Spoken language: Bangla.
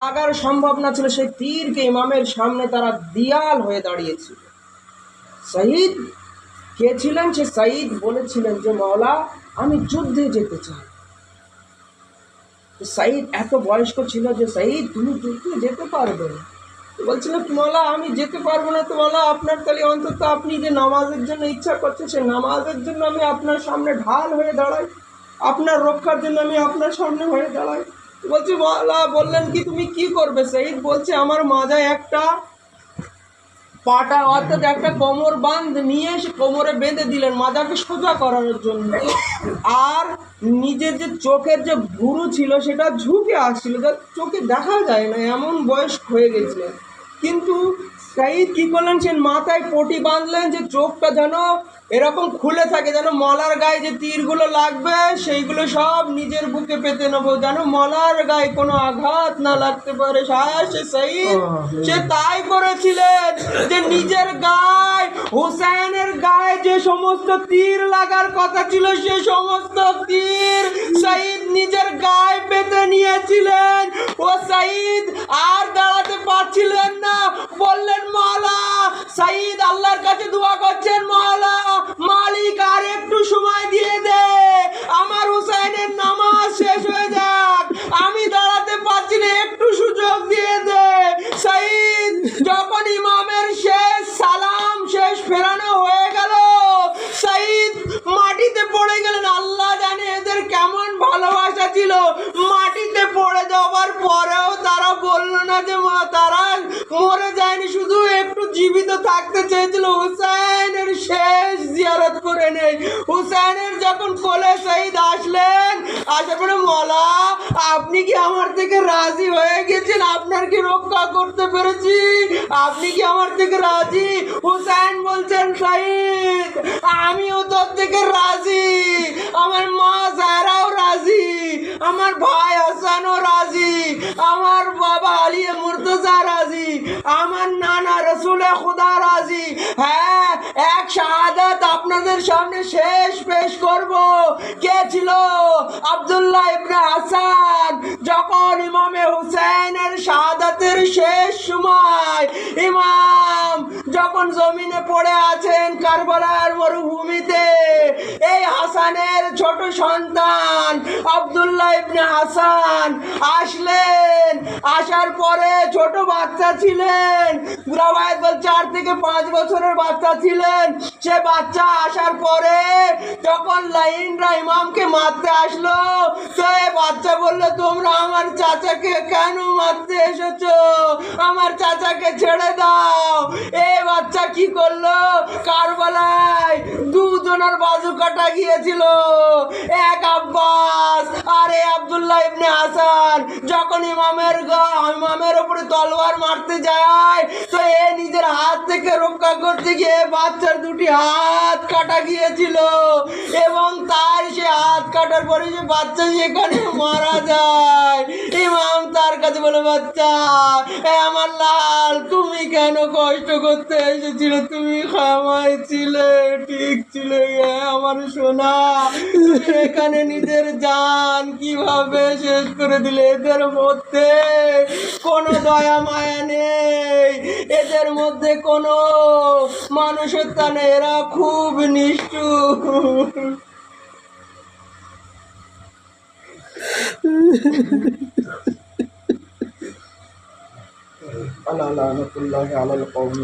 লাগার সম্ভব না ছিল, সেই তীরকে ইমামের সামনে তারা দিয়াল হয়ে দাঁড়িয়েছিল। শহীদ কে ছিলেন? সে শহীদ বলেছিলেন যে মওলা আমি যুদ্ধে যেতে চাই। শহীদ এত বয়স্ক ছিল যে শহীদ তুমি যুদ্ধে যেতে পারবে? বলছিলেন মওলা আমি যেতে পারবো না, তো মওলা আপনার তাহলে অন্তত আপনি যে নামাজের জন্য ইচ্ছা করছে সে নামাজের জন্য আমি আপনার সামনে ঢাল হয়ে দাঁড়াই, আপনার রক্ষার জন্য আমি আপনার সামনে হয়ে দাঁড়াই। বলছি মওলা বললেন কি তুমি কি করবে? শহীদ বলছে আমার মাজায় একটা পাটা অর্থাৎ একটা কোমর বাঁধ নিয়ে সে কোমরে বেঁধে দিলেন মাজাকে সোজা করানোর জন্য, আর নিজের যে চোখের যে ভুরু ছিল সেটা ঝুঁকে আসছিল, যা চোখে দেখা যায় না, এমন বয়স হয়ে গেছিলেন। কিন্তু শহীদ কী করলেন? সে মাথায় পটি বাঁধলেন যে চোখটা যেন এরকম খুলে থাকে, যেন মলার গায়ে যে তীরগুলো লাগবে সেইগুলো সব নিজের বুকে পেতে নেবো, যেন মলার গায়ে কোনো আঘাত না লাগতে পারে। সে শহীদ সে তাই করেছিলেন যে নিজের গায়ে, হুসাইনের গায়ে যে সমস্ত তীর লাগার কথা ছিল সে সমস্ত তীর শহীদ নিজের গায়ে পেতে নিয়েছিলেন। ও শহীদ আর দাঁড়াতে পারছিলেন না, বললেন মওলা, শহীদ আল্লাহর কাছে দোয়া করছেন, মওলা মালিক আর একটু সময় দিয়ে দে, আমার হুসাইনের নামাজ শেষ হয়ে যাক, আমি দাঁড়াতে পারছি না, একটু সুযোগ দিয়ে দে। শহীদ যখন ইমামের শেষ সালাম শেষ ফেরানো হয়ে গেল, শহীদ মাটিতে পড়ে গেলেন। আল্লাহ জানে এদের কেমন ভালোবাসা ছিল, মাটিতে পড়ে যাওয়ার পরেও তারা বলল না যে তারা মরে যায়নি, শুধু একটু জীবিত থাকতে চেয়েছিল, হুসাইনের শেষ জিয়ারত করে নেই। হুসাইনের যখন কোলে শহীদ আসলেন, আসার পরে মওলা আপনি কি আমার থেকে রাজি হয়ে গেছেন? আপনার কি রক্ষা করতে পেরেছি? আপনি কি আমার থেকে রাজি? হুসাইন বলছেন শহীদ আমিও তোর থেকে রাজি, আমার মা জাহরাও রাজি, আমার ভাই হাসানও রাজি, আমার বাবা আলী মুর্তজা রাজি, আমার নানা রসুলে খুদা রাজি। হ্যাঁ, এক শাহাদাত আপনাদের সামনে শেষ পেশ করব। কে ছিল? আব্দুল্লাহ ইবনে হাসান। যখন ইমামে হুসাইনের শাহাদাতের শেষ সময়, ইমাম যখন জমিনে পড়ে আছেন কারবালার মরুভূমিতে, এই হাসানের ছোট সন্তান আব্দুল্লাহ ইবনে হাসান আসলেন। আসার পরে ছোট বাচ্চা ছিলেন, রাওয়ায়াত বল 4 থেকে 5 বছরের বাচ্চা ছিলেন। সে বাচ্চা আসার পরে যখন লাইনরা ইমামকে মারতে আসলো, তো এই বাচ্চা বলল তোমরা আমার চাচাকে কেন মারতে এসেছো? আমার চাচাকে ছেড়ে দাও। এই বাচ্চা কি করলো? কারবালায় দুজনের বাজু কাটা গিয়েছিল, এক আব্বাস আর এই আব্দুল্লাহ ইবনে হাসান। যখন ইমামের উপরে তলোয়ার মারতে যায়, তো এ নিজের হাত থেকে রক্ষা করতে গিয়ে বাচ্চার 2টি হাত কাটা গিয়েছিল, এবং তার সে হাত কাটার পরে সে বাচ্চা সেখানে মারা যায়। ইমাম তার কাছে বলে বাচ্চা আমার লাল তুমি কেন কষ্ট করতে এসেছিলে? তুমি খামাই ছিলে, ঠিক ছিলে, আমার সোনা, এখানে নিজের জান কিভাবে শেষ করে দিলে? এদের মধ্যে কোনো দয়া মায়া নেই, এদের মধ্যে কোনো মানুষত্ব নেই, এরা খুব নিষ্ঠুর। আল্লাহ লানাতুল্লাহি আলাল কওমি।